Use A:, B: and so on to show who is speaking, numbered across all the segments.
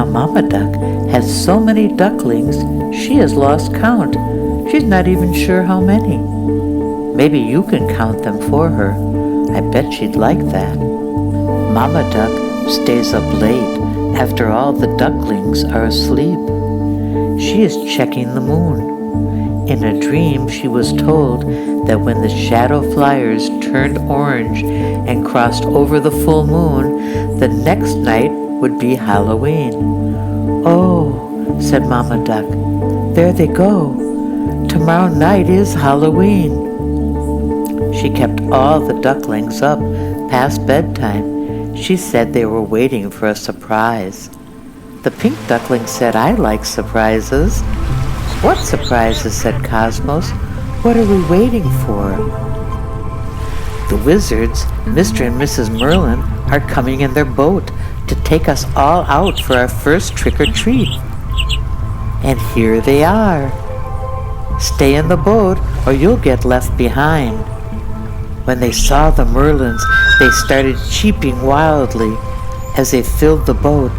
A: Now Mama Duck has so many ducklings, she has lost count. She's not even sure how many. Maybe you can count them for her. I bet she'd like that. Mama Duck stays up late after all the ducklings are asleep. She is checking the moon. In a dream, she was told that when the shadow flyers turned orange and crossed over the full moon, the next night would be Halloween. Oh, said Mama Duck, there they go. Tomorrow night is Halloween. She kept all the ducklings up past bedtime. She said they were waiting for a surprise. The pink duckling said, I like surprises. What surprises, said Cosmos. What are we waiting for? The wizards, Mr. and Mrs. Merlin, are coming in their boat to take us all out for our first trick-or-treat. And here they are. Stay in the boat or you'll get left behind. When they saw the Merlins, they started cheeping wildly as they filled the boat.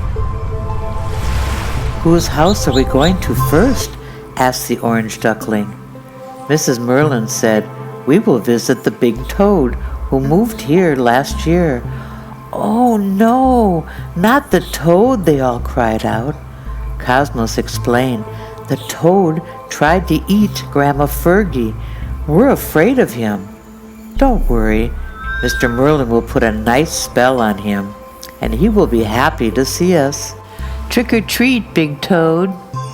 A: Whose house are we going to first? Asked the orange duckling. Mrs. Merlin said, we will visit the big toad who moved here last year. Oh no, not the toad, they all cried out. Cosmos explained, the toad tried to eat Grandma Fergie. We're afraid of him. Don't worry, Mr. Merlin will put a nice spell on him, and he will be happy to see us. Trick or treat, big toad.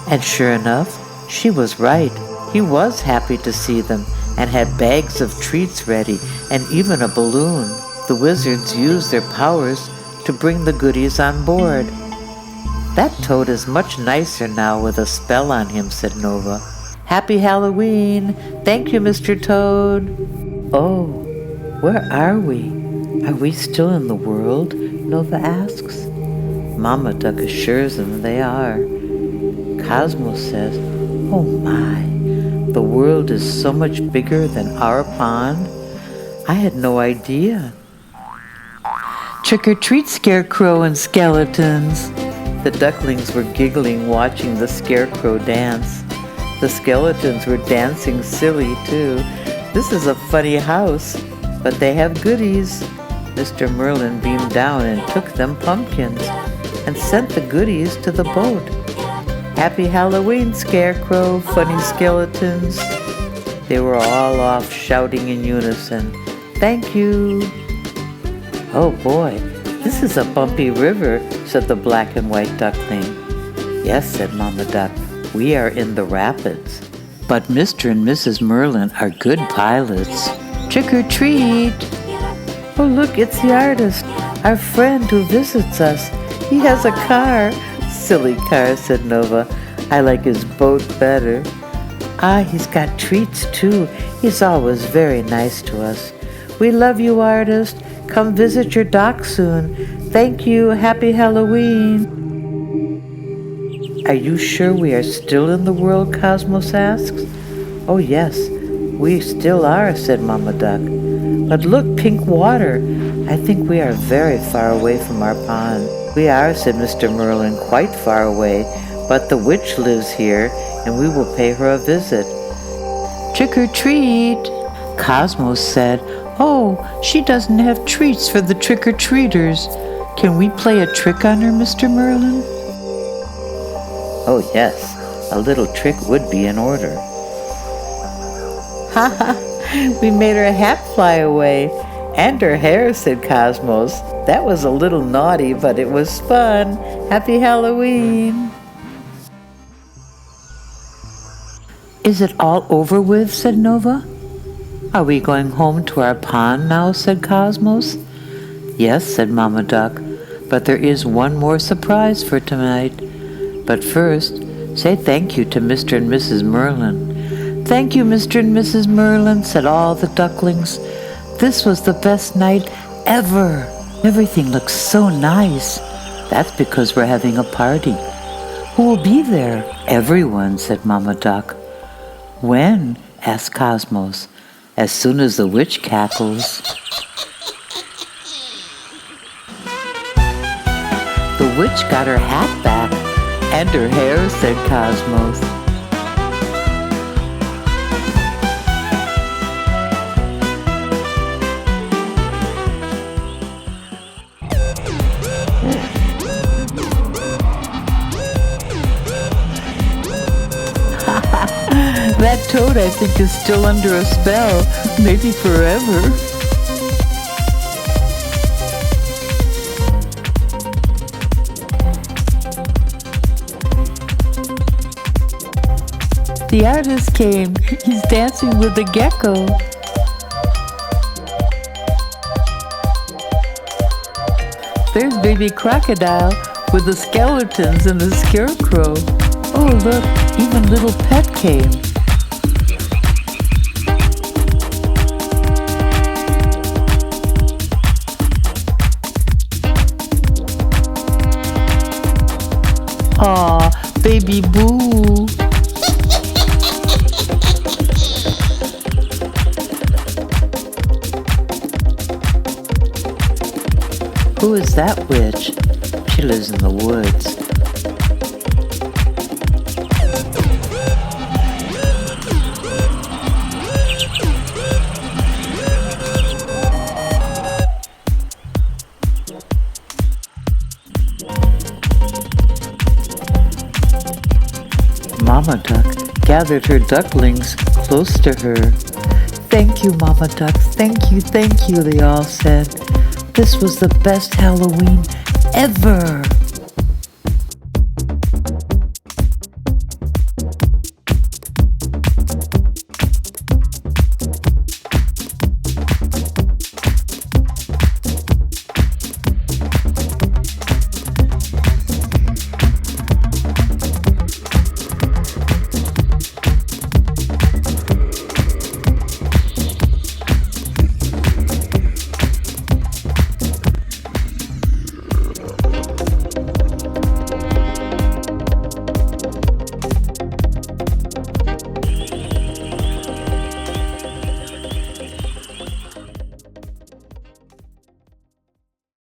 A: And sure enough, she was right. He was happy to see them and had bags of treats ready and even a balloon. The wizards used their powers to bring the goodies on board. That toad is much nicer now with a spell on him, said Nova. Happy Halloween! Thank you, Mr. Toad. Oh, where are we? Are we still in the world? Nova asks. Mama Duck assures them they are. Cosmos says, oh my, the world is so much bigger than our pond. I had no idea. Trick or treat, Scarecrow and skeletons. The ducklings were giggling watching the Scarecrow dance. The skeletons were dancing silly too. This is a funny house, but they have goodies. Mr. Merlin beamed down and took them pumpkins and sent the goodies to the boat. Happy Halloween, Scarecrow, funny skeletons. They were all off shouting in unison, thank you. Oh boy, this is a bumpy river, said the black and white duckling. Yes, said Mama Duck, we are in the rapids. But Mr. and Mrs. Merlin are good pilots. Trick or treat. Oh look, it's the artist, our friend who visits us. He has a car. Silly car, said Nova. I like his boat better. Ah, he's got treats too. He's always very nice to us. We love you, artist. Come visit your dock soon. Thank you. Happy Halloween. Are you sure we are still in the world? Cosmos asks. Oh yes, we still are, said Mama Duck. But look, pink water. I think we are very far away from our pond. We are, said Mr. Merlin, quite far away, but the witch lives here, and we will pay her a visit. Trick or treat. Cosmos said, oh, she doesn't have treats for the trick-or-treaters. Can we play a trick on her, Mr. Merlin? Oh yes, a little trick would be in order. Ha ha, we made her hat fly away. And her hair, said Cosmos. That was a little naughty, but it was fun. Happy Halloween. Is it all over with, said Nova. Are we going home to our pond now, said Cosmos. Yes, said Mama Duck, but there is one more surprise for tonight. But first, say thank you to Mr. and Mrs. Merlin. Thank you, Mr. and Mrs. Merlin, said all the ducklings. This was the best night ever. Everything looks so nice. That's because we're having a party. Who will be there? Everyone, said Mama Duck. When? Asked Cosmos. As soon as the witch cackles. The witch got her hat back And her hair, said Cosmos. That toad, I think, is still under a spell, maybe forever. The artist came. He's dancing with the gecko. There's baby Crocodile with the skeletons and the Scarecrow. Oh, look, even little Pet came. Aw, baby Boo. Who is that witch? She lives in the woods. Mama Duck gathered her ducklings close to her. Thank you, Mama Duck, thank you, they all said. This was the best Halloween ever.